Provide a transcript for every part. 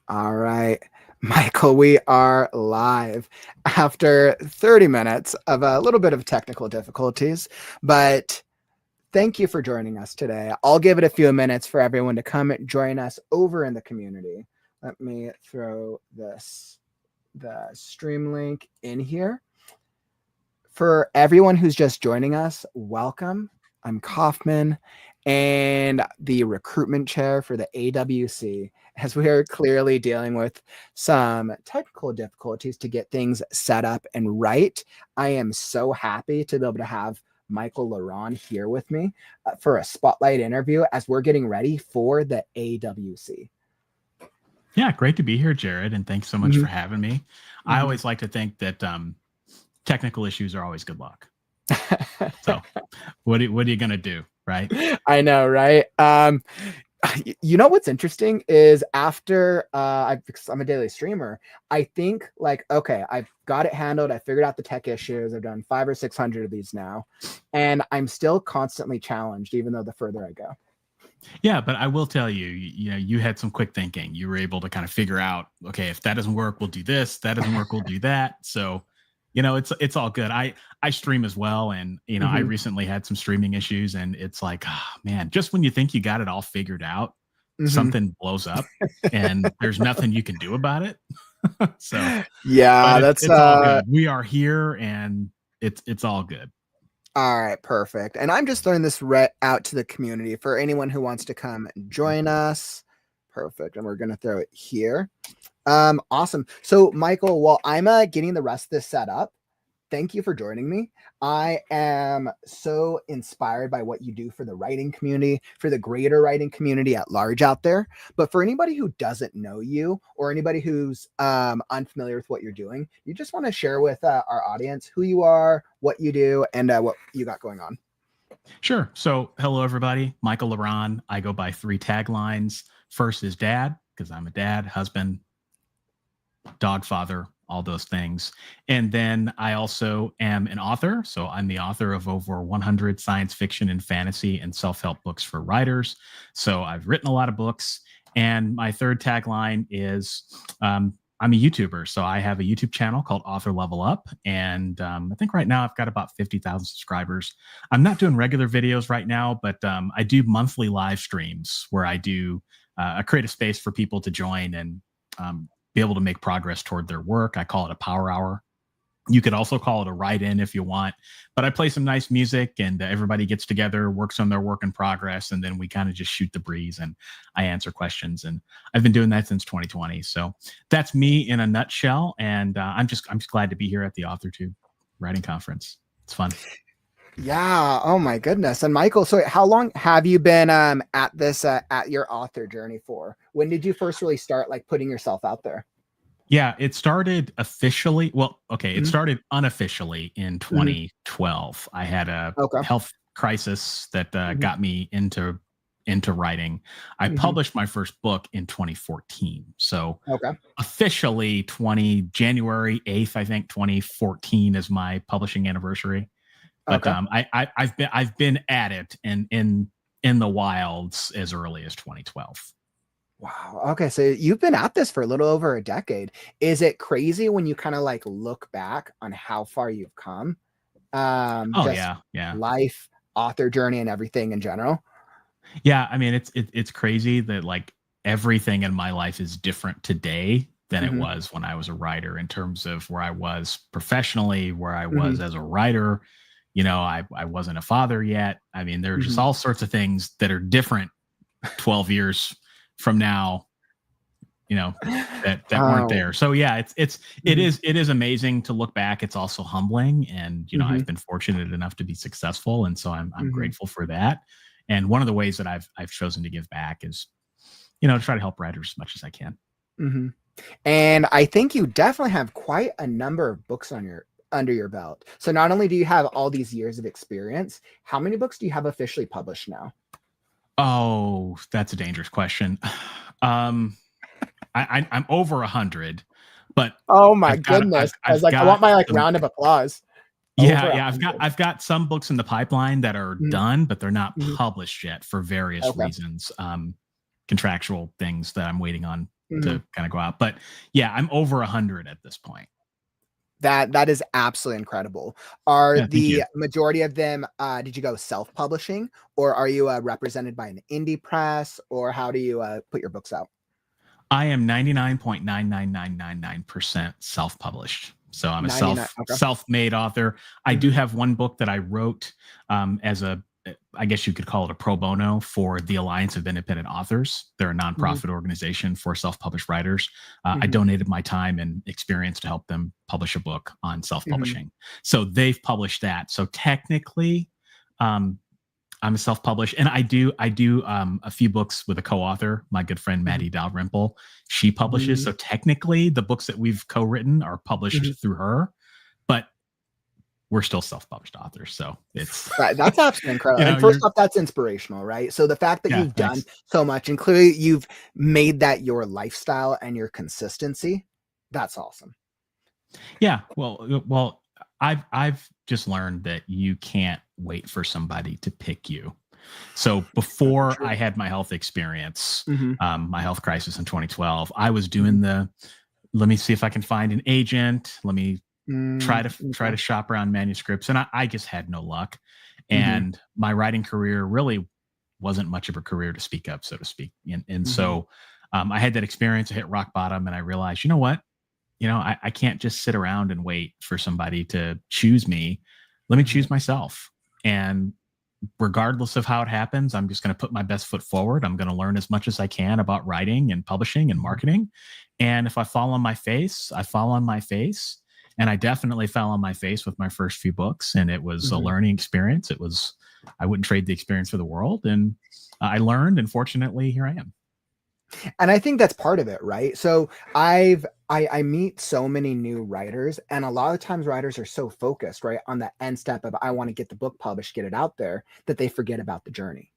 All right, Michael, we are live after 30 minutes of a little bit of technical difficulties, but thank you for joining us today. I'll give it a few minutes for everyone to come join us over in the community. Let me throw the stream link in here. For everyone who's just joining us, welcome. I'm Kaufman and the recruitment chair for the AWC, as we are clearly dealing with some technical difficulties to get things set up and right. I am so happy to be able to have Michael LaRonn here with me for a spotlight interview as we're getting ready for the AWC. Yeah, great to be here, Jared, and thanks so much for having me. I always like to think that technical issues are always good luck. So what are you going to do, right? I know, right? You know what's interesting is after I'm a daily streamer, I think like, okay, I've got it handled. I figured out the tech issues. I've done 500 or 600 of these now, and I'm still constantly challenged, even though the further I go. Yeah, but I will tell you, you had some quick thinking. You were able to kind of figure out, okay, if that doesn't work, we'll do this. That doesn't work, we'll do that. So, it's all good. I stream as well, and I recently had some streaming issues, and it's like, oh, man, just when you think you got it all figured out, something blows up, and there's nothing you can do about it. So yeah, it's all good. We are here, and it's all good. All right, perfect. And I'm just throwing this out to the community for anyone who wants to come join us. Perfect. And we're going to throw it here. Awesome. So, Michael, while I'm getting the rest of this set up, thank you for joining me. I am so inspired by what you do for the writing community, for the greater writing community at large out there. But for anybody who doesn't know you or anybody who's unfamiliar with what you're doing, you just want to share with our audience who you are, what you do, and what you got going on. Sure. So hello, everybody. Michael LaRonn. I go by 3 taglines. First is dad, because I'm a dad, husband, dog father, all those things. And then I also am an author. So I'm the author of over 100 science fiction and fantasy and self-help books for writers. So I've written a lot of books. And my third tagline is I'm a YouTuber. So I have a YouTube channel called Author Level Up. And I think right now I've got about 50,000 subscribers. I'm not doing regular videos right now, but I do monthly live streams where I do I create a space for people to join and be able to make progress toward their work. I call it a power hour. You could also call it a write-in if you want, but I play some nice music and everybody gets together, works on their work in progress, and then we kind of just shoot the breeze and I answer questions. And I've been doing that since 2020. So that's me in a nutshell. And I'm just glad to be here at the AuthorTube Writing Conference. It's fun. Yeah. Oh my goodness. And Michael, so how long have you been at this at your author journey for? When did you first really start like putting yourself out there? Yeah, it started officially. Well, okay, it started unofficially in 2012. I had a health crisis that got me into writing. I published my first book in 2014. So officially January 8th, I think 2014 is my publishing anniversary. But I've been at it and in the wilds as early as 2012. Wow. Okay. So you've been at this for a little over a decade. Is it crazy when you kind of like look back on how far you've come? Yeah. Life, author journey, and everything in general. Yeah. I mean, it's crazy that like everything in my life is different today than it was when I was a writer in terms of where I was professionally, where I was as a writer. I wasn't a father yet. I mean, there's just all sorts of things that are different 12 years from now, that weren't there. So yeah, it is amazing to look back. It's also humbling. And, I've been fortunate enough to be successful. And so I'm grateful for that. And one of the ways that I've chosen to give back is, to try to help writers as much as I can. And I think you definitely have quite a number of books under your belt. So not only do you have all these years of experience, how many books do you have officially published now? Oh, that's a dangerous question. I'm over 100, but oh my goodness. I want my round of applause. Yeah. I've got some books in the pipeline that are done, but they're not published yet for various reasons. Contractual things that I'm waiting on kind of go out. But yeah, I'm over 100 at this point. That is absolutely incredible. Are Yeah, the majority of them, did you go self-publishing, or are you represented by an indie press, or how do you put your books out? I am 99.99999% self-published. So I'm a 99, okay. self-made author. I do have one book that I wrote as I guess you could call it a pro bono for the Alliance of Independent Authors. They're a nonprofit organization for self-published writers. I donated my time and experience to help them publish a book on self-publishing. So they've published that. So technically, I'm self-published, and I do a few books with a co-author, my good friend Maddie Dalrymple. She publishes, so technically the books that we've co-written are published through her, but we're still self-published authors. So it's right. That's absolutely incredible. And first off, that's inspirational, right? So the fact that you've done so much, and clearly you've made that your lifestyle and your consistency, that's awesome. Yeah. Well, I've just learned that you can't wait for somebody to pick you. So before I had my health experience, my health crisis in 2012, I was doing let me see if I can find an agent. Let me try to shop around manuscripts. And I just had no luck. And my writing career really wasn't much of a career to speak of, so to speak. And so I had that experience. I hit rock bottom, and I realized, you know what? I can't just sit around and wait for somebody to choose me. Let me choose myself. And regardless of how it happens, I'm just going to put my best foot forward. I'm going to learn as much as I can about writing and publishing and marketing. And if I fall on my face, I fall on my face. And I definitely fell on my face with my first few books. And it was a learning experience. I wouldn't trade the experience for the world. And I learned, and fortunately, here I am. And I think that's part of it, right? So I meet so many new writers, and a lot of times writers are so focused, right, on that end step of I want to get the book published, get it out there, that they forget about the journey.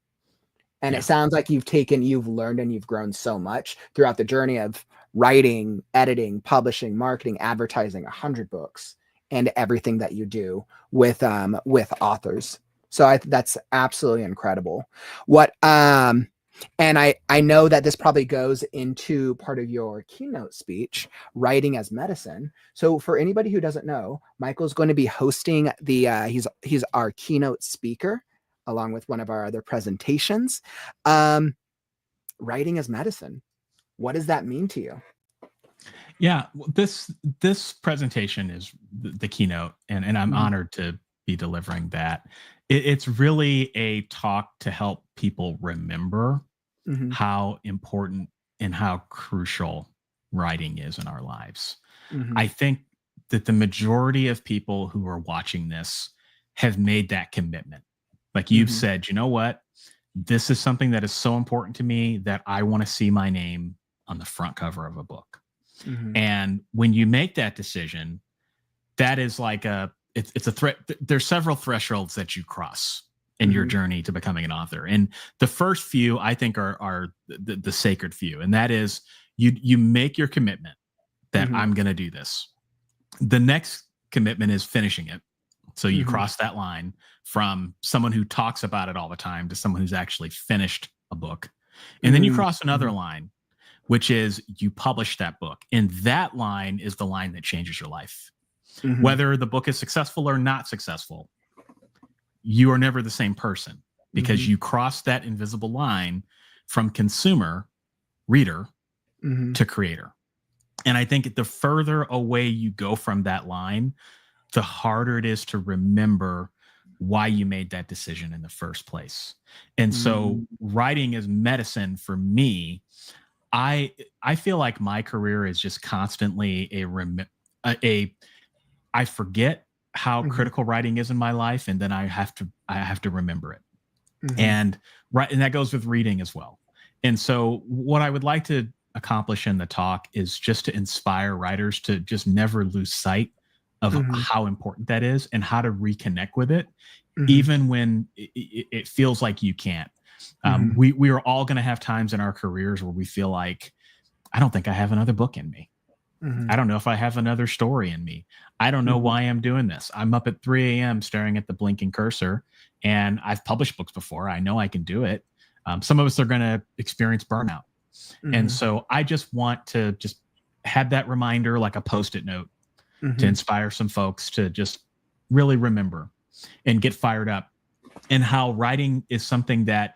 And it sounds like you've learned and you've grown so much throughout the journey of writing, editing, publishing, marketing, advertising, 100 books, and everything that you do with authors. So that's absolutely incredible. And I know that this probably goes into part of your keynote speech, writing as medicine. So for anybody who doesn't know, Michael's going to be hosting he's our keynote speaker, along with one of our other presentations. Writing as medicine. What does that mean to you? Yeah, this presentation is the keynote, and I'm honored to be delivering that. It's really a talk to help people remember how important and how crucial writing is in our lives. I think that the majority of people who are watching this have made that commitment. Like you've said, you know what? This is something that is so important to me that I want to see my name on the front cover of a book. And when you make that decision, that is like it's a threat. There's several thresholds that you cross in your journey to becoming an author. And the first few, I think, are the sacred few. And that is you make your commitment that I'm going to do this. The next commitment is finishing it. So you cross that line from someone who talks about it all the time to someone who's actually finished a book. And then you cross another line, which is you publish that book. And that line is the line that changes your life. Whether the book is successful or not successful, you are never the same person, because you cross that invisible line from consumer, reader, to creator. And I think the further away you go from that line, the harder it is to remember why you made that decision in the first place. And so writing is medicine for me. I feel like my career is just constantly I forget how critical writing is in my life, and then I have to remember it. And that goes with reading as well. And so what I would like to accomplish in the talk is just to inspire writers to just never lose sight of how important that is and how to reconnect with it, even when it feels like you can't. We are all going to have times in our careers where we feel like, I don't think I have another book in me. I don't know if I have another story in me. I don't know why I'm doing this. I'm up at 3 a.m. staring at the blinking cursor, and I've published books before. I know I can do it. Some of us are going to experience burnout. And so I just want to just have that reminder, like a Post-it note, to inspire some folks to just really remember and get fired up, and how writing is something that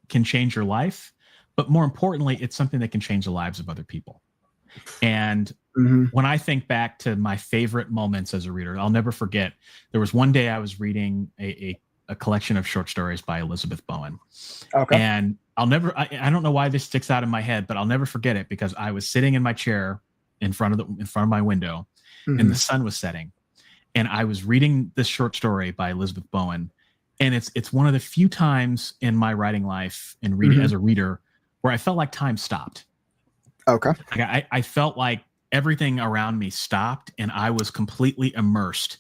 can change your life, but more importantly, it's something that can change the lives of other people. And when I think back to my favorite moments as a reader, I'll never forget, there was one day I was reading a collection of short stories by Elizabeth Bowen. Okay. And I don't know why this sticks out in my head, but I'll never forget it, because I was sitting in my chair in front of my window, and the sun was setting, and I was reading this short story by Elizabeth Bowen. And it's one of the few times in my writing life and reading as a reader where I felt like time stopped. Okay. Like I felt like everything around me stopped, and I was completely immersed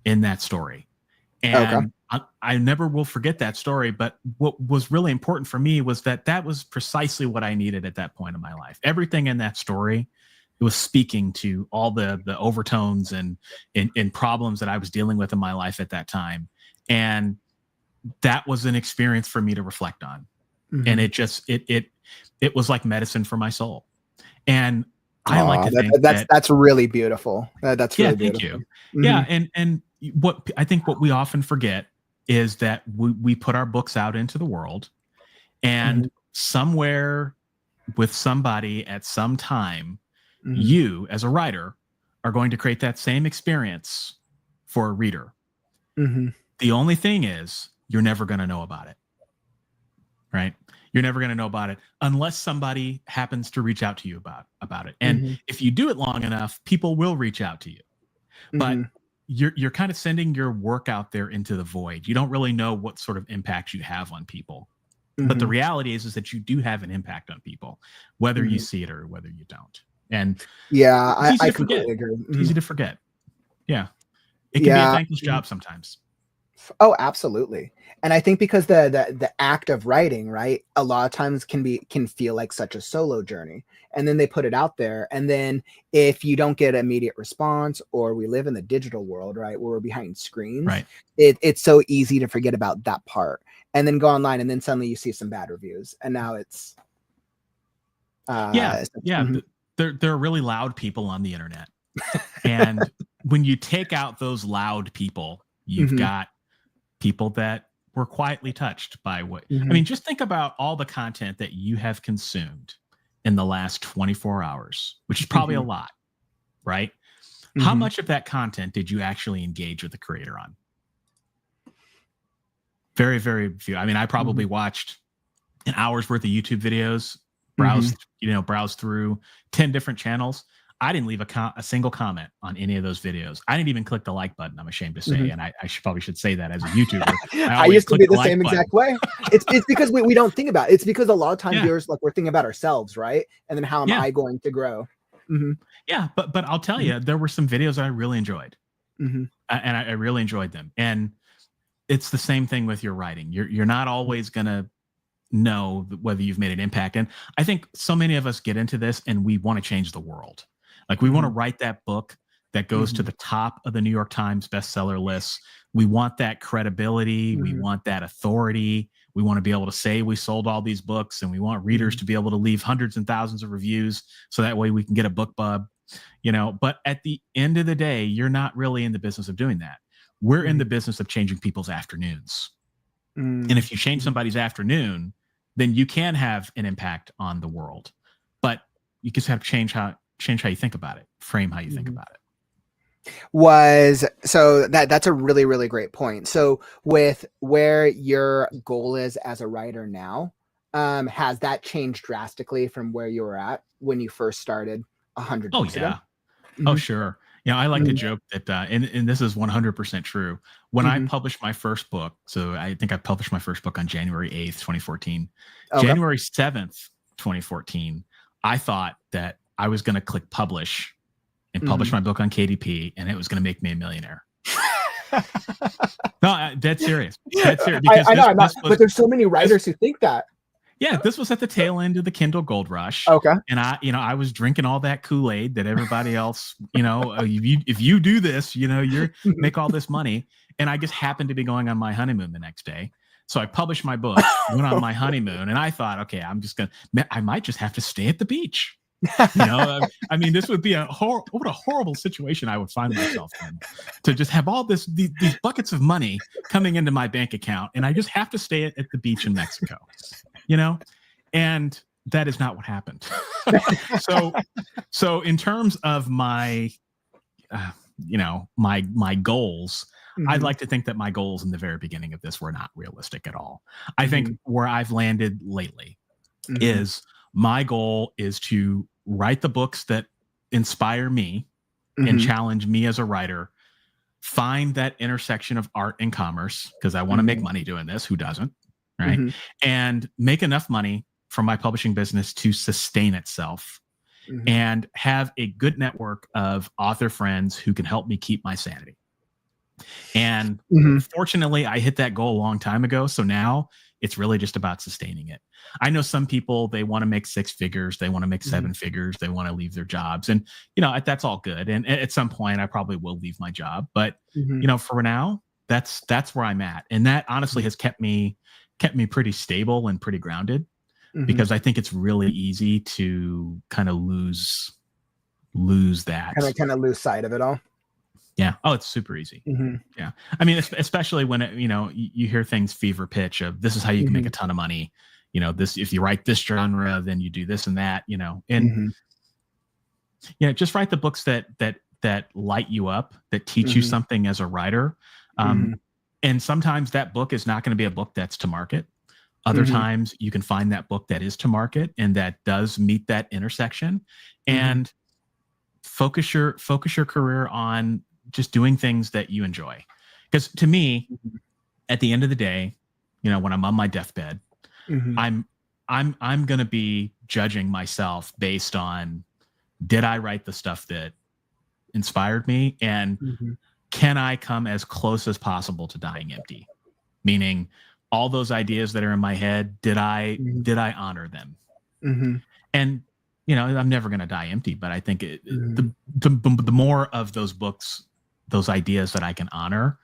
in that story. And I never will forget that story. But what was really important for me was that was precisely what I needed at that point in my life. Everything in that story, it was speaking to all the overtones and problems that I was dealing with in my life at that time. And that was an experience for me to reflect on. And it was like medicine for my soul. And I like to think that's really beautiful. That's really beautiful. Thank you. Yeah. And what I think what we often forget is that we put our books out into the world, and somewhere with somebody at some time, you as a writer are going to create that same experience for a reader. The only thing is, you're never going to know about it, right? You're never going to know about it unless somebody happens to reach out to you about it. And if you do it long enough, people will reach out to you. But you're kind of sending your work out there into the void. You don't really know what sort of impact you have on people. But the reality is that you do have an impact on people, whether you see it or whether you don't. And yeah, I completely agree. It's easy to forget. Yeah. It can be a thankless job sometimes. Oh, absolutely. And I think because the act of writing, right, a lot of times can feel like such a solo journey. And then they put it out there. And then if you don't get immediate response, or we live in the digital world, right, where we're behind screens, right, it's so easy to forget about that part, and then go online, and then suddenly you see some bad reviews, and now it's there are really loud people on the internet. And when you take out those loud people, you've got people that were quietly touched by what I mean. Just think about all the content that you have consumed in the last 24 hours, which is probably a lot, right? How much of that content did you actually engage with the creator on? Very, very few. I mean, I probably watched an hour's worth of YouTube videos, browsed through 10 different channels. I didn't leave a single comment on any of those videos. I didn't even click the like button, I'm ashamed to say. And I probably should say that as a YouTuber. I used to be the same exact way. It's because we don't think about it. It's because a lot of times viewers, like, we're thinking about ourselves, right? And then how am I going to grow? Yeah, but I'll tell you, there were some videos that I really enjoyed. And I really enjoyed them. And it's the same thing with your writing. You're not always going to know whether you've made an impact. And I think so many of us get into this and we want to change the world. Like, we want to write that book that goes to the top of the New York Times bestseller lists. We want that credibility. We want that authority. We want to be able to say we sold all these books, and we want readers to be able to leave hundreds and thousands of reviews, so that way we can get a book bub, But at the end of the day, you're not really in the business of doing that. We're in the business of changing people's afternoons. And if you change somebody's afternoon, then you can have an impact on the world. But you just have to change how you think about it, frame how you think about it. So that's a really, really great point. So with where your goal is as a writer now, has that changed drastically from where you were at when you first started 100 books ago? Oh, sure. I like to joke that, and this is 100% true. When I published my first book, so I think I published my first book on January 8th, 2014. January 7th, 2014, I thought that I was going to click publish and publish my book on KDP, and it was going to make me a millionaire. No, dead serious. Dead serious. I know, but there's so many writers who think that. Yeah, this was at the tail end of the Kindle Gold Rush. Okay. And I was drinking all that Kool-Aid that everybody else, if you do this, you make all this money. And I just happened to be going on my honeymoon the next day. So I published my book, went on my honeymoon, and I thought, okay, I might just have to stay at the beach. I mean, this would be what a horrible situation I would find myself in, to just have all these buckets of money coming into my bank account, and I just have to stay at the beach in Mexico, and that is not what happened. So in terms of my, my goals, I'd like to think that my goals in the very beginning of this were not realistic at all. I think where I've landed lately is my goal is to write the books that inspire me and challenge me as a writer, find that intersection of art and commerce, because I want to make money doing this. Who doesn't? Right. And make enough money from my publishing business to sustain itself and have a good network of author friends who can help me keep my sanity. And fortunately, I hit that goal a long time ago. So now it's really just about sustaining it. I know some people, they want to make 6 figures. They want to make 7 figures. They want to leave their jobs. And, that's all good. And at some point, I probably will leave my job. But, for now, that's where I'm at. And that honestly has kept me pretty stable and pretty grounded, because I think it's really easy to kind of lose that. Kind of lose sight of it all. Yeah. Oh, it's super easy. Yeah. I mean, especially when you hear things fever pitch of, this is how you can make a ton of money. This, if you write this genre, then you do this and that, and just write the books that light you up, that teach you something as a writer. And sometimes that book is not going to be a book that's to market. Other times you can find that book that is to market and that does meet that intersection, and focus your career on just doing things that you enjoy. Because to me, at the end of the day, when I'm on my deathbed, I'm going to be judging myself based on, did I write the stuff that inspired me, and can I come as close as possible to dying empty? Meaning, all those ideas that are in my head, did I honor them? And I'm never going to die empty, but I think the more of those books, those ideas that I can honor,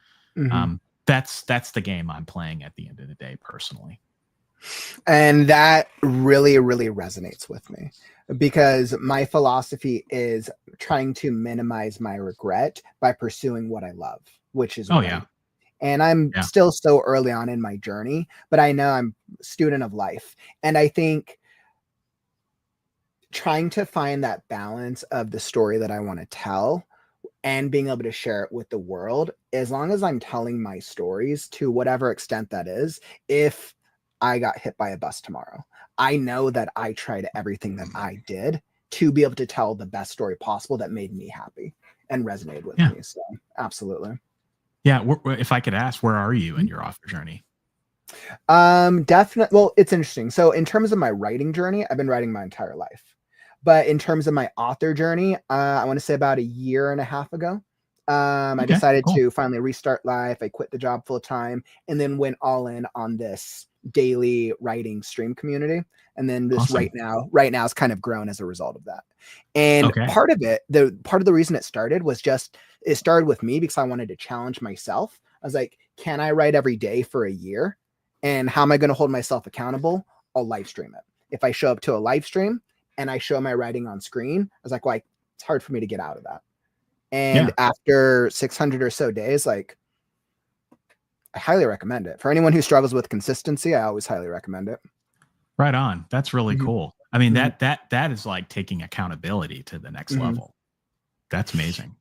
that's the game I'm playing at the end of the day, personally. And that really, really resonates with me, because my philosophy is trying to minimize my regret by pursuing what I love, which is writing. And I'm still so early on in my journey, but I know I'm a student of life. And I think trying to find that balance of the story that I want to tell and being able to share it with the world, as long as I'm telling my stories to whatever extent that is, if I got hit by a bus tomorrow, I know that I tried everything that I did to be able to tell the best story possible that made me happy and resonated with me. So absolutely. Yeah. If I could ask, where are you in your author journey? Definitely. Well, it's interesting. So in terms of my writing journey, I've been writing my entire life. But in terms of my author journey, I want to say about 1.5 years ago, I decided to finally restart life. I quit the job full time and then went all in on this daily writing stream community. And then this right now is kind of grown as a result of that. And part of it, part of the reason it started was it started with me because I wanted to challenge myself. I was like, can I write every day for 1 year? And how am I going to hold myself accountable? I'll live stream it. If I show up to a live stream and I show my writing on screen, I was like, well, it's hard for me to get out of that. And after 600 or so days, I highly recommend it. For anyone who struggles with consistency, I always highly recommend it. Right on. That's really cool. I mean, that is like taking accountability to the next level. That's amazing.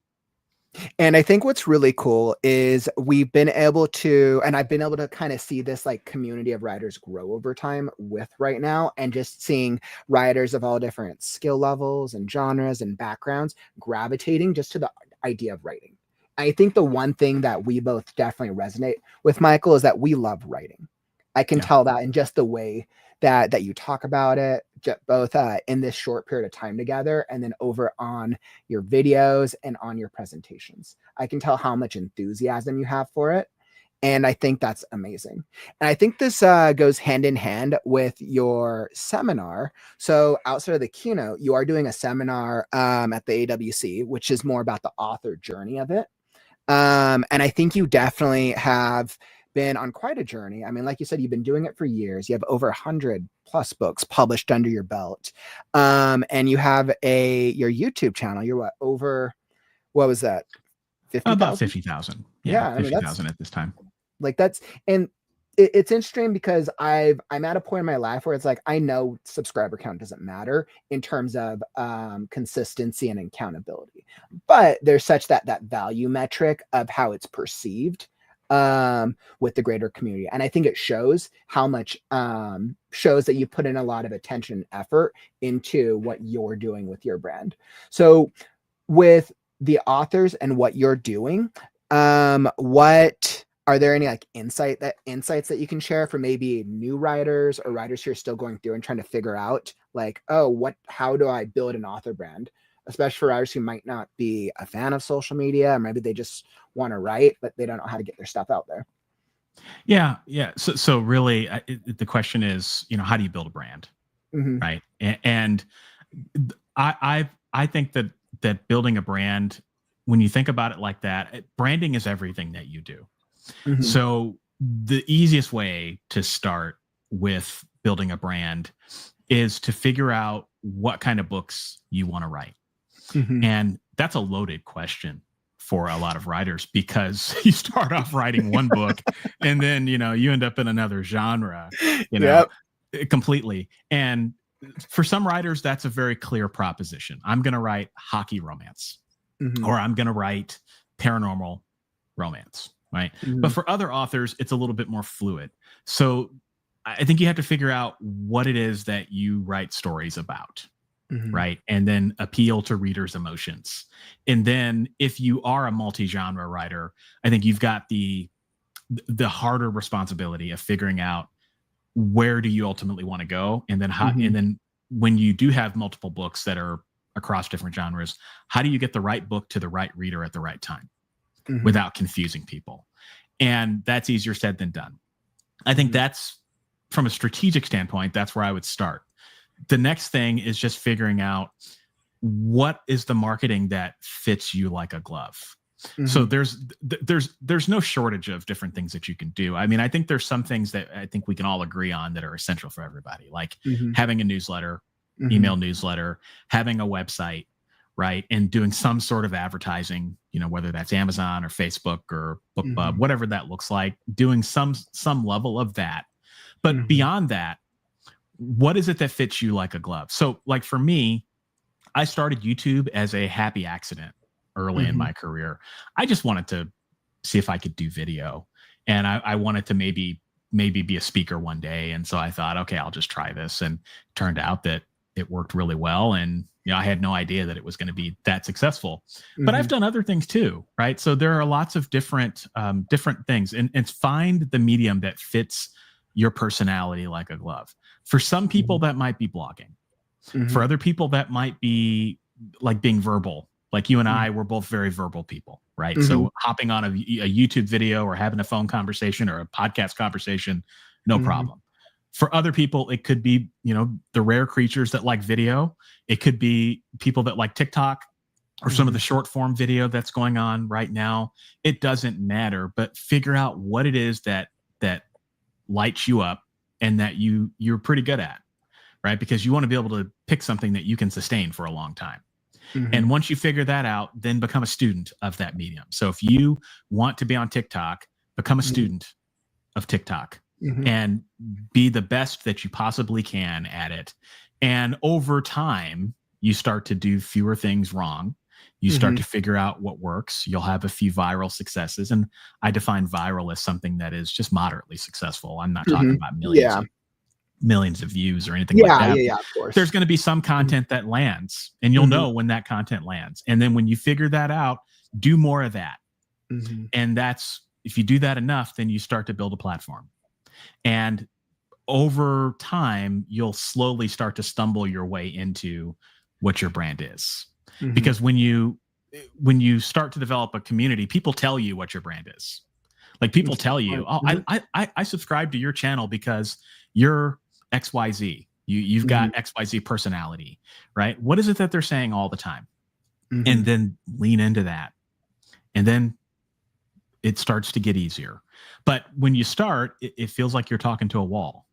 And I think what's really cool is we've been able to, and I've been able to kind of see this community of writers grow over time with Right Now, and just seeing writers of all different skill levels and genres and backgrounds gravitating just to the idea of writing. I think the one thing that we both definitely resonate with, Michael, is that we love writing. I can tell that in just the way that you talk about it, both in this short period of time together and then over on your videos and on your presentations. I can tell how much enthusiasm you have for it. And I think that's amazing. And I think this goes hand in hand with your seminar. So outside of the keynote, you are doing a seminar at the AWC, which is more about the author journey of it. And I think you definitely have been on quite a journey. I mean, like you said, you've been doing it for years. You have over 100+ books published under your belt. And you have your YouTube channel. You're what was that? 50,000? About 50,000. Yeah, I mean, 50,000 at this time. And it's interesting because I'm at a point in my life where it's like, I know subscriber count doesn't matter in terms of consistency and accountability, but there's such that value metric of how it's perceived with the greater community. And I think it shows how much shows that you put in a lot of attention and effort into what you're doing with your brand. So with the authors and what you're doing, what are there any like insights that you can share for maybe new writers or writers who are still going through and trying to figure out like, how do I build an author brand, especially for writers who might not be a fan of social media, or maybe they just want to write, but they don't know how to get their stuff out there? Yeah. So really, the question is, how do you build a brand, right? And I think that building a brand, when you think about it like that, branding is everything that you do. So the easiest way to start with building a brand is to figure out what kind of books you want to write. And that's a loaded question for a lot of writers, because you start off writing one book and then, you end up in another genre, completely. And for some writers, that's a very clear proposition. I'm going to write hockey romance, or I'm going to write paranormal romance. Right. But for other authors, it's a little bit more fluid. So I think you have to figure out what it is that you write stories about. Right. And then appeal to readers' emotions. And then if you are a multi-genre writer, I think you've got the harder responsibility of figuring out where do you ultimately want to go. And then and then when you do have multiple books that are across different genres, how do you get the right book to the right reader at the right time without confusing people? And that's easier said than done. I think that's, from a strategic standpoint, that's where I would start. The next thing is just figuring out what is the marketing that fits you like a glove. So there's no shortage of different things that you can do. I mean, I think there's some things that I think we can all agree on that are essential for everybody, like having a newsletter, email newsletter, having a website, right? And doing some sort of advertising, whether that's Amazon or Facebook or BookBub, whatever that looks like, doing some level of that. But beyond that, what is it that fits you like a glove? So like for me, I started YouTube as a happy accident early in my career. I just wanted to see if I could do video, and I wanted to maybe be a speaker one day. And so I thought, okay, I'll just try this. And it turned out that it worked really well. And I had no idea that it was going to be that successful. But I've done other things too, right? So there are lots of different things, and find the medium that fits your personality like a glove. For some people, that might be blogging. For other people, that might be like being verbal. Like you and I, we're both very verbal people, right? So hopping on a YouTube video or having a phone conversation or a podcast conversation, no problem. For other people, it could be, the rare creatures that like video. It could be people that like TikTok or some of the short form video that's going on right now. It doesn't matter, but figure out what it is that lights you up and that you're pretty good at, right? Because you want to be able to pick something that you can sustain for a long time. And once you figure that out, then become a student of that medium. So if you want to be on TikTok, become a student of TikTok and be the best that you possibly can at it. And over time, you start to do fewer things wrong. You start to figure out what works. You'll have a few viral successes. And I define viral as something that is just moderately successful. I'm not talking about millions of views or anything like that. Yeah, of course. There's going to be some content that lands, and you'll know when that content lands. And then when you figure that out, do more of that. And that's, if you do that enough, then you start to build a platform. And over time, you'll slowly start to stumble your way into what your brand is. Because when you start to develop a community, people tell you what your brand is. Like people tell you, I subscribe to your channel because you're XYZ. You've got XYZ personality, right? What is it that they're saying all the time? And then lean into that. And then it starts to get easier. But when you start, it feels like you're talking to a wall.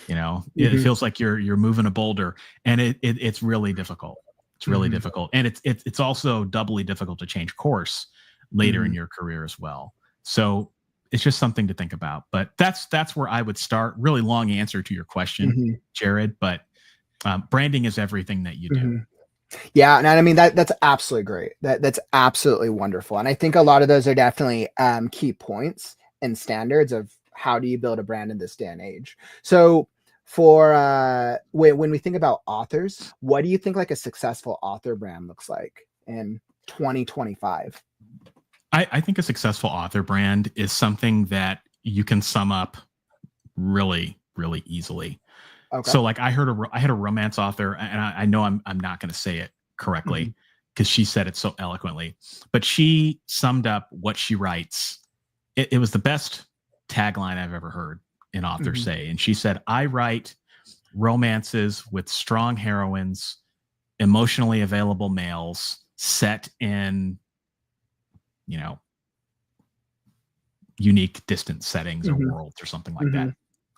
You know, Mm-hmm. it feels like you're moving a boulder, and it's really difficult. It's really Mm-hmm. difficult, and it's also doubly difficult to change course later in your career as well. So it's just something to think about. But that's where I would start. Really long answer to your question, Jared, but branding is everything that you do. Yeah, and I mean that's absolutely great. That's absolutely wonderful, and I think a lot of those are definitely key points and standards of how do you build a brand in this day and age. So for when we think about authors, what do you think like a successful author brand looks like in 2025? I think a successful author brand is something that you can sum up really, really easily. Okay. So like I had a romance author, and I know I'm not going to say it correctly because she said it so eloquently, but she summed up what she writes. It was the best tagline I've ever heard an author say. And she said, I write romances with strong heroines, emotionally available males, set in, you know, unique distant settings or worlds or something like that.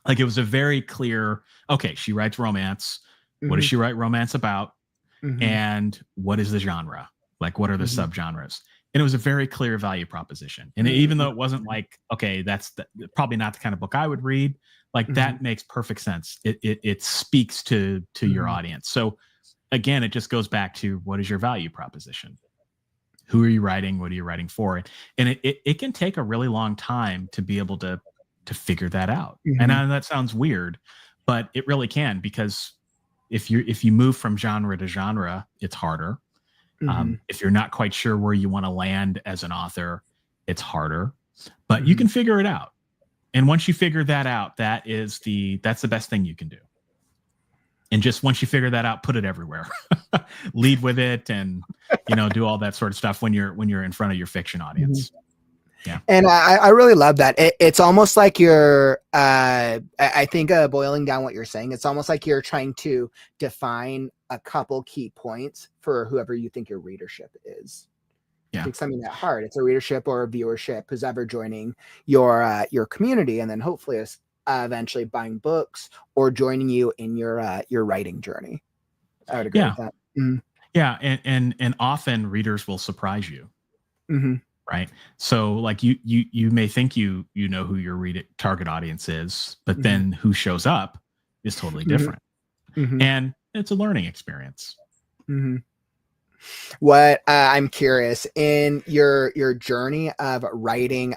Like it was a very clear, okay, she writes romance. What does she write romance about? And what is the genre? Like, what are the subgenres? And it was a very clear value proposition. And even though it wasn't like, okay, that's probably not the kind of book I would read, like that makes perfect sense. It speaks to your audience. So again, it just goes back to what is your value proposition? Who are you writing? What are you writing for? And it can take a really long time to be able to figure that out. And I know that sounds weird, but it really can, because if you move from genre to genre, it's harder. If you're not quite sure where you want to land as an author, it's harder, but you can figure it out. And once you figure that out, that's the best thing you can do. And just once you figure that out, put it everywhere. Lead with it, and do all that sort of stuff when you're in front of your fiction audience. Yeah. And I really love that. It's almost like you're, I think boiling down what you're saying, it's almost like you're trying to define a couple key points for whoever you think your readership is. Yeah. I think something that hard. It's a readership or a viewership who's ever joining your community, and then hopefully eventually buying books or joining you in your writing journey. I would agree with that. Yeah, and often readers will surprise you. Right. So like you may think you know who your target audience is, but then who shows up is totally different. And it's a learning experience. What I'm curious, in your journey of writing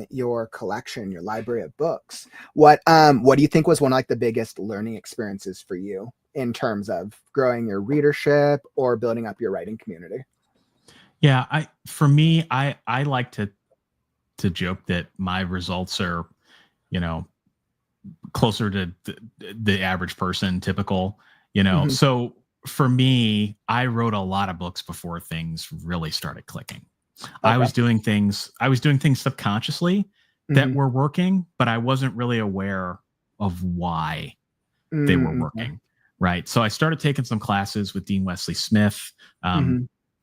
your collection, your library of books, what do you think was one of like the biggest learning experiences for you in terms of growing your readership or building up your writing community? Yeah, I like to joke that my results are, closer to the average person, typical, So for me, I wrote a lot of books before things really started clicking. Okay. I was doing things subconsciously that were working, but I wasn't really aware of why they were working. Right. So I started taking some classes with Dean Wesley Smith,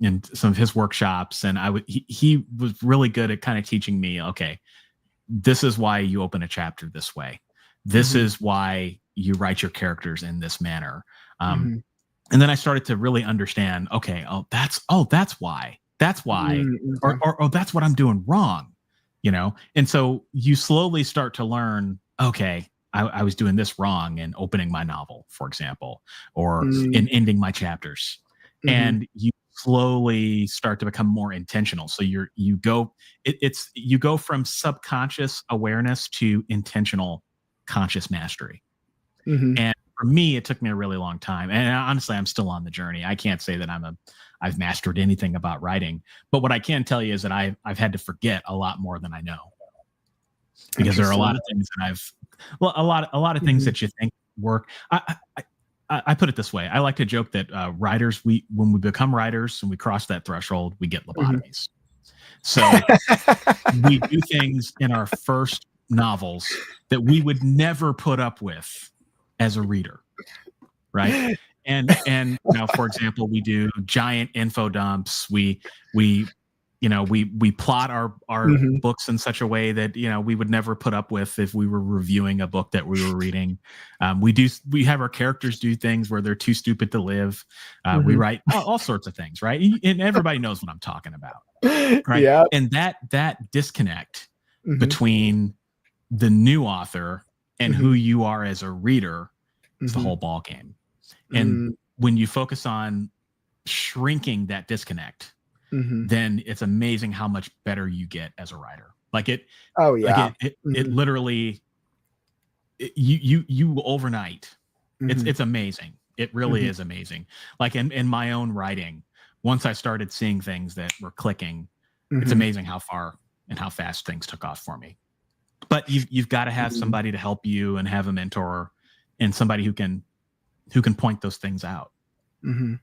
and some of his workshops. And he was really good at kind of teaching me, okay, this is why you open a chapter this way. This is why you write your characters in this manner. And then I started to really understand, okay, that's why, or that's what I'm doing wrong, And so you slowly start to learn, okay, I was doing this wrong in opening my novel, for example, or in ending my chapters. And you slowly start to become more intentional. So you go from subconscious awareness to intentional conscious mastery. And for me, it took me a really long time. And honestly, I'm still on the journey. I can't say that I've mastered anything about writing, but what I can tell you is that I've had to forget a lot more than I know, because there are a lot of things that a lot of things that you think work. I put it this way. I like to joke that writers, when we become writers and we cross that threshold, we get lobotomies. So we do things in our first novels that we would never put up with as a reader, right? And for example, we do giant info dumps. We we plot our Mhm. books in such a way that we would never put up with if we were reviewing a book that we were reading. We have our characters do things where they're too stupid to live. We Mhm. write all sorts of things, right? And everybody knows what I'm talking about, right? Yeah. And that disconnect Mhm. between the new author and who Mhm. you are as a reader is the Mhm. whole ball game. And Mhm. when you focus on shrinking that disconnect, Mhm. then it's amazing how much better you get as a writer. Like it Oh yeah. it Mhm. literally you overnight. Mhm. It's amazing. It really Mhm. is amazing. Like in my own writing, once I started seeing things that were clicking, it's Mhm. amazing how far and how fast things took off for me. But you've got to have Mhm. somebody to help you and have a mentor and somebody who can point those things out. Mhm.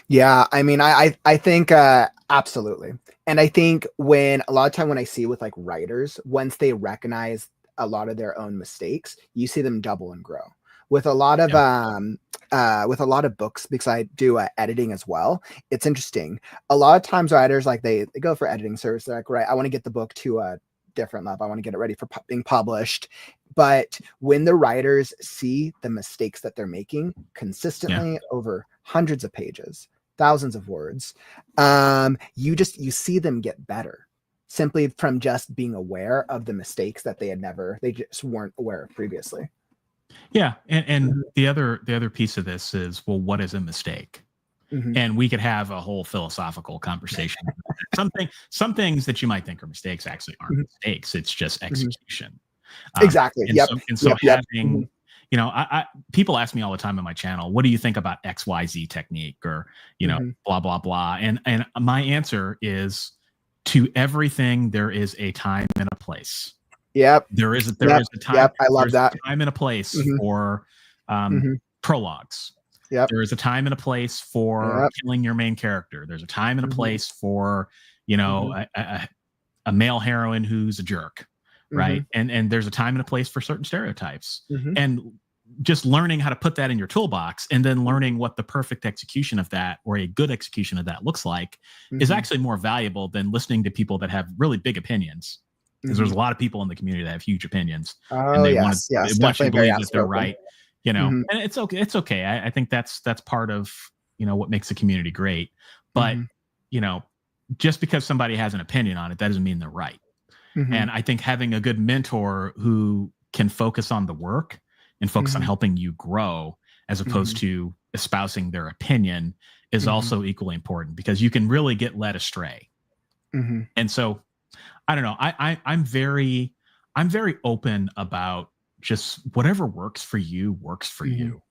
Yeah, I mean, I think absolutely, and I think when a lot of time when I see with like writers, once they recognize a lot of their own mistakes, you see them double and grow. With a lot of Yeah. with a lot of books, because I do editing as well. It's interesting. A lot of times writers like they go for editing service. They're like, right, I want to get the book to a different level. I want to get it ready for being published. But when the writers see the mistakes that they're making consistently over hundreds of pages, thousands of words, you see them get better simply from just being aware of the mistakes that they just weren't aware of previously. Yeah, and the other piece of this is, well, what is a mistake? Mhm. And we could have a whole philosophical conversation. Some things that you might think are mistakes actually aren't Mhm. mistakes. It's just Mhm. execution. Exactly. And Yep. so Yep. having, I people ask me all the time on my channel, what do you think about XYZ technique, or Mhm. blah blah blah? And my answer is, to everything there is a time and a place. Yep. There is a time. Yep. I love There's that. a time and a place Mhm. for Mhm. prologues. Yep. There is a time and a place for Yep. killing your main character. There's a time and a Mhm. place for Mhm. a male heroine who's a jerk, right? Mhm. And there's a time and a place for certain stereotypes. Mhm. And just learning how to put that in your toolbox, and then learning what the perfect execution of that, or a good execution of that, looks like, is Mhm. actually more valuable than listening to people that have really big opinions. Because there's Mhm. a lot of people in the community that have huge opinions, and Oh they yes. they Yes. want you Definitely to very believe that they're outspoken. right, Mhm. and it's okay. It's okay. I think that's part of what makes the community great. But Mhm. you know, just because somebody has an opinion on it, that doesn't mean they're right. Mhm. And I think having a good mentor who can focus on the work and focus on Mhm. helping you grow, as opposed Mhm. to espousing their opinion, is Mhm. also equally important, because you can really get led astray. Mhm. And so, I don't know. I'm very open about just whatever works for you works for Mhm. you.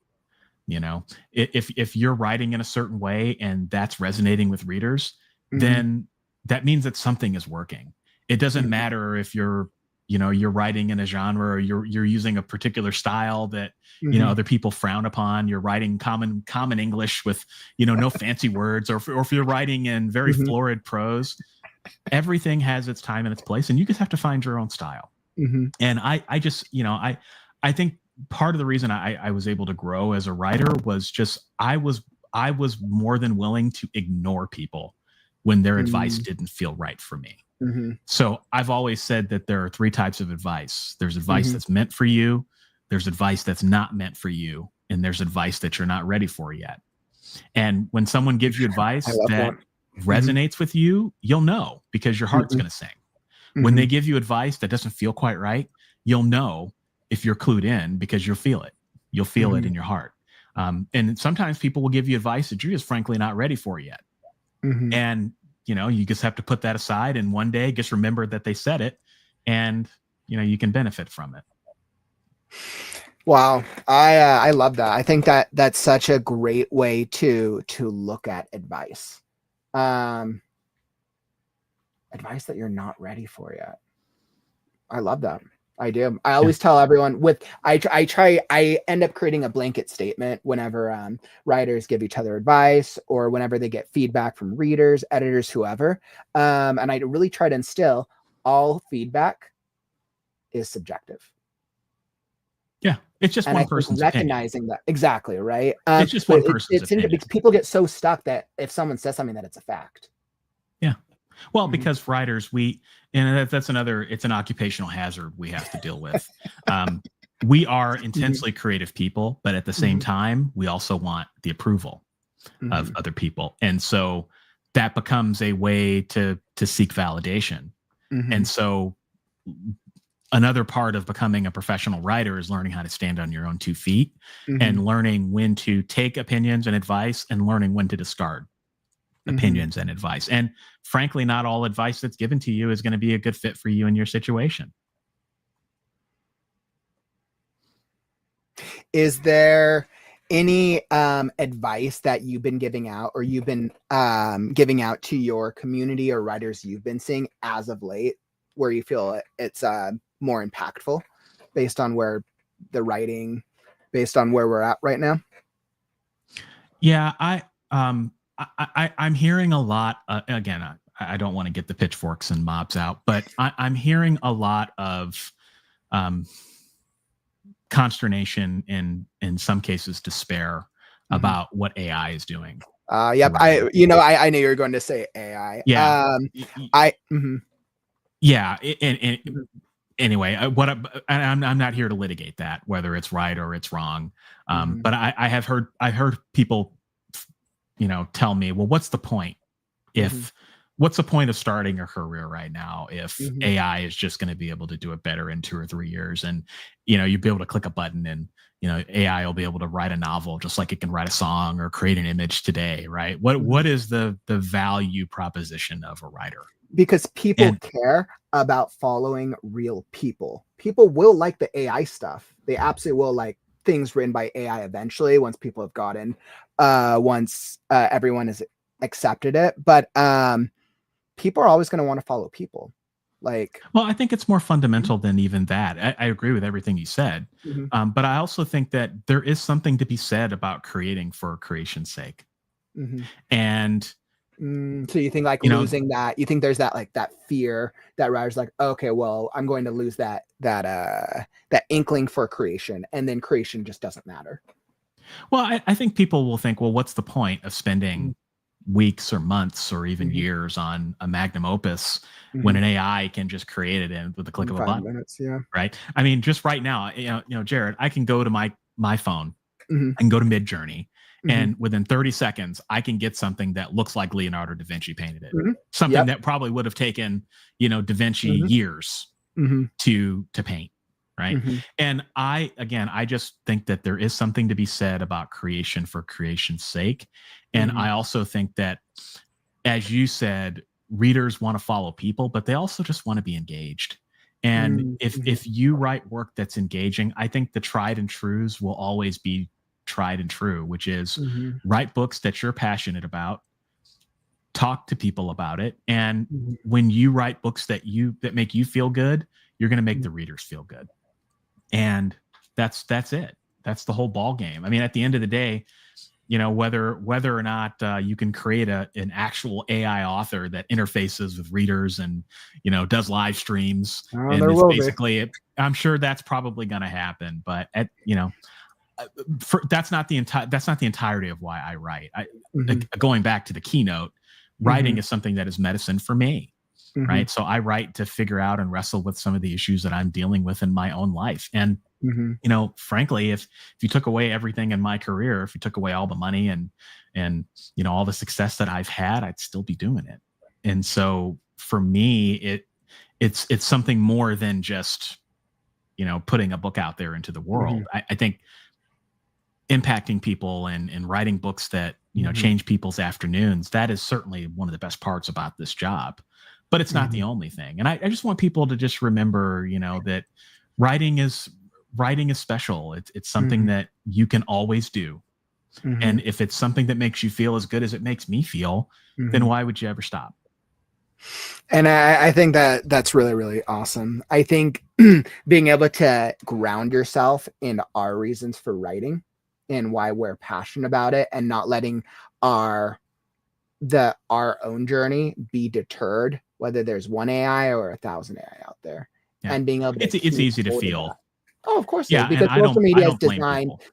If you're writing in a certain way and that's resonating with readers, Mhm. then that means that something is working. It doesn't Mhm. matter if you're writing in a genre, or you're using a particular style that Mhm. other people frown upon. You're writing common English with no fancy words, or if you're writing in very Mhm. florid prose. Everything has its time and its place, and you just have to find your own style. Mhm. And I just, I think part of the reason I was able to grow as a writer was just I was more than willing to ignore people when their advice Mhm. didn't feel right for me. Mhm. So I've always said that there are three types of advice. There's advice Mhm. that's meant for you, there's advice that's not meant for you, and there's advice that you're not ready for yet. And when someone gives you I advice love that. that Mhm. resonates with you, you'll know, because your heart's Mhm. going to sing. When they Mhm. give you advice that doesn't feel quite right, you'll know if you're clued in, because you'll feel it. You'll feel it Mhm. in your heart. And sometimes people will give you advice that you're just frankly not ready for yet. Mhm. And, you just have to put that aside, and one day just remember that they said it, and, you can benefit from it. Wow, I love that. I think that that's such a great way to look at advice. Um, Advice that you're not ready for yet. I love that. I do. I Yeah. always tell everyone I end up creating a blanket statement whenever writers give each other advice, or whenever they get feedback from readers, editors, whoever. And I really try to instill all feedback is subjective. Yeah. It's just And I one think person's opinion. recognizing that exactly, right? It's just But one person's it's interesting opinion. because people get so stuck that if someone says something that it's a fact. Yeah. Well, because writers, that's another, it's an occupational hazard we have to deal with. We are intensely creative people, but at the same time, we also want the approval of other people. And so that becomes a way to seek validation. And so another part of becoming a professional writer is learning how to stand on your own 2 feet and learning when to take opinions and advice and learning when to discard opinions and advice. And frankly, not all advice that's given to you is going to be a good fit for you in your situation. Is there any advice that you've been giving out or you've been giving out to your community or writers you've been seeing as of late where you feel it's more impactful based on where the writing, based on where we're at right now? Yeah, I'm hearing a lot, again, I don't want to get the pitchforks and mobs out, but I'm hearing a lot of consternation and in some cases despair about what AI is doing. Yep. I knew you were going to say AI. Yeah. Yeah. Anyway, I'm not here to litigate that, whether it's right or it's wrong. But I've heard people, tell me, well, what's the point what's the point of starting a career right now if AI is just going to be able to do it better in 2 or 3 years? And, you'd be able to click a button and, AI will be able to write a novel just like it can write a song or create an image today, right? What is the value proposition of a writer? Because people care about following real people. People will like the AI stuff. They absolutely will like things written by AI eventually once people have gotten, once everyone has accepted it. But people are always going to want to follow people. Well, I think it's more fundamental than even that. I agree with everything you said. But I also think that there is something to be said about creating for creation's sake. And so you think losing that, you think there's that fear that writers okay, well, I'm going to lose that inkling for creation, and then creation just doesn't matter. Well, I think people will think, well, what's the point of spending weeks or months or even years on a magnum opus when an AI can just create it with the click of a button? 5 minutes, yeah. Right. I mean, just right now, Jared, I can go to my phone and go to Midjourney. And within 30 seconds, I can get something that looks like Leonardo da Vinci painted it. Something that probably would have taken, da Vinci years to paint. Right. And I just think that there is something to be said about creation for creation's sake. And I also think that, as you said, readers want to follow people, but they also just want to be engaged. And if you write work that's engaging, I think the tried and trues will always be tried and true, which is write books that you're passionate about, talk to people about it. And when you write books that make you feel good, you're going to make the readers feel good. And that's it. That's the whole ball game. I mean, at the end of the day, whether or not you can create an actual AI author that interfaces with readers and, does live streams, and it's basically, I'm sure that's probably going to happen. But that's not the entirety of why I write. Going back to the keynote, writing is something that is medicine for me. Right. So I write to figure out and wrestle with some of the issues that I'm dealing with in my own life. And, frankly, if you took away everything in my career, if you took away all the money and all the success that I've had, I'd still be doing it. And so for me, it's something more than just, putting a book out there into the world. I think impacting people and writing books that, change people's afternoons, that is certainly one of the best parts about this job. But it's not the only thing. And I just want people to just remember, that writing is special. It's something that you can always do. And if it's something that makes you feel as good as it makes me feel, then why would you ever stop? And I think that's really, really awesome. I think being able to ground yourself in our reasons for writing and why we're passionate about it, and not letting our own journey be deterred, whether there's one AI or 1,000 AI out there, and being able to it's easy to feel that. Oh, of course, because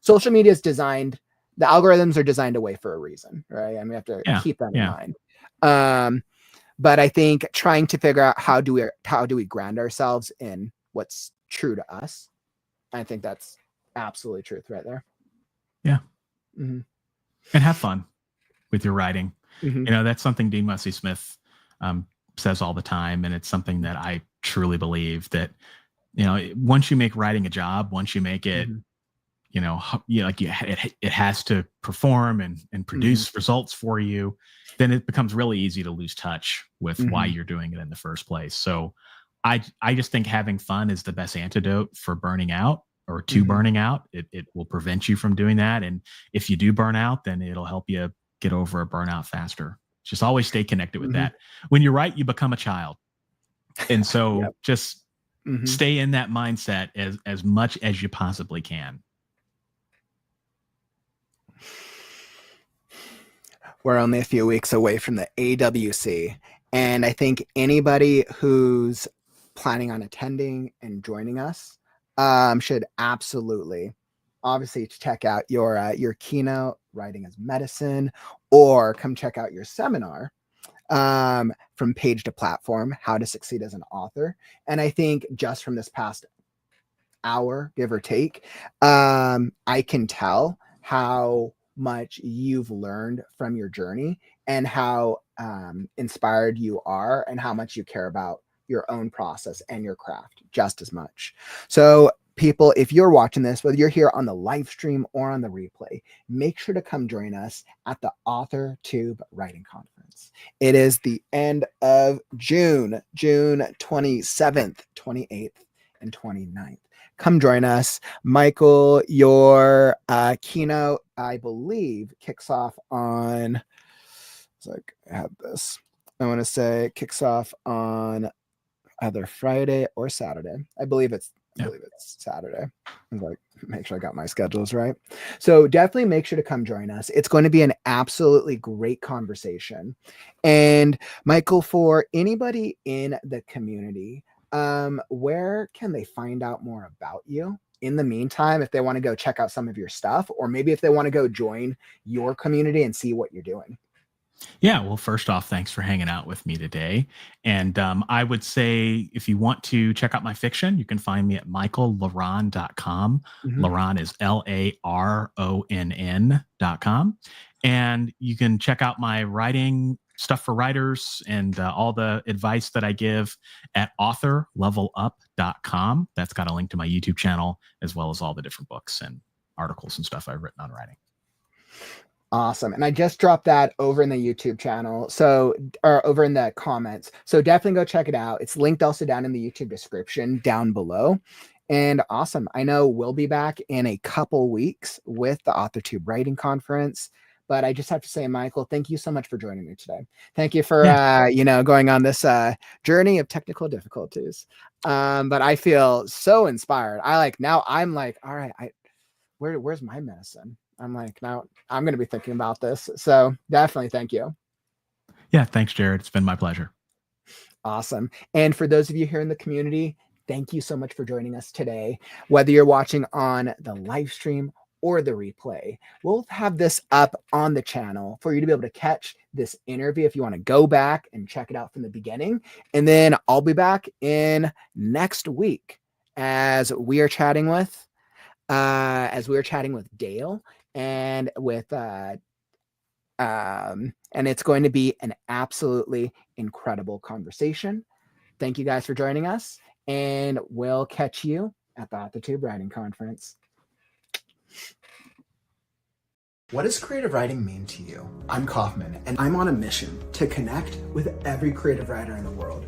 social media is designed, the algorithms are designed away for a reason, right? And we have to keep that in mind. But I think trying to figure out how do we ground ourselves in what's true to us. I think that's absolutely truth right there. Yeah. Mm-hmm. And have fun with your writing. Mm-hmm. You know, that's something Dean Wesley Smith says all the time. And it's something that I truly believe that, you know, once you make writing a job, once you make it, Mm-hmm. you know, it has to perform and produce results for you, then it becomes really easy to lose touch with why you're doing it in the first place. So I just think having fun is the best antidote for burning out or to burning out. It will prevent you from doing that. And if you do burn out, then it'll help you get over a burnout faster. Just always stay connected with that. When you write, you become a child. And so just stay in that mindset as much as you possibly can. We're only a few weeks away from the AWC. And I think anybody who's planning on attending and joining us should absolutely, obviously, check out your keynote, Writing as Medicine, or come check out your seminar, From Page to Platform, How to Succeed as an Author. And I think just from this past hour, give or take, I can tell how much you've learned from your journey and how inspired you are and how much you care about your own process and your craft just as much. So people, if you're watching this, whether you're here on the live stream or on the replay, make sure to come join us at the AuthorTube Writing Conference. It is the end of June 27th, 28th, and 29th. Come join us. Michael, your keynote, I believe, kicks off on, it's like I have this. I want to say it kicks off on either Friday or Saturday. I believe it's Saturday. I'm like, make sure I got my schedules right. So definitely make sure to come join us. It's going to be an absolutely great conversation. And Michael, for anybody in the community, where can they find out more about you? In the meantime, if they want to go check out some of your stuff, or maybe if they want to go join your community and see what you're doing. Yeah, well, first off, thanks for hanging out with me today. And I would say if you want to check out my fiction, you can find me at michaellarronn.com. LaRonn is LARONN.com. And you can check out my writing stuff for writers and all the advice that I give at authorlevelup.com. That's got a link to my YouTube channel, as well as all the different books and articles and stuff I've written on writing. Awesome. And I just dropped that over in the YouTube channel. So, or over in the comments. So definitely go check it out. It's linked also down in the YouTube description down below. And awesome. I know we'll be back in a couple weeks with the AuthorTube Writing Conference. But I just have to say, Michael, thank you so much for joining me today. Thank you for, going on this journey of technical difficulties. But I feel so inspired. I'm like, all right, where's my medicine? I'm like, now I'm going to be thinking about this. So definitely thank you. Yeah, thanks, Jared. It's been my pleasure. Awesome. And for those of you here in the community, thank you so much for joining us today. Whether you're watching on the live stream or the replay, we'll have this up on the channel for you to be able to catch this interview if you want to go back and check it out from the beginning. And then I'll be back in next week as we are chatting with Dale and with and it's going to be an absolutely incredible conversation. Thank you guys for joining us, and we'll catch you at the AuthorTube Writing Conference. What does creative writing mean to you? I'm Kaufman, and I'm on a mission to connect with every creative writer in the world.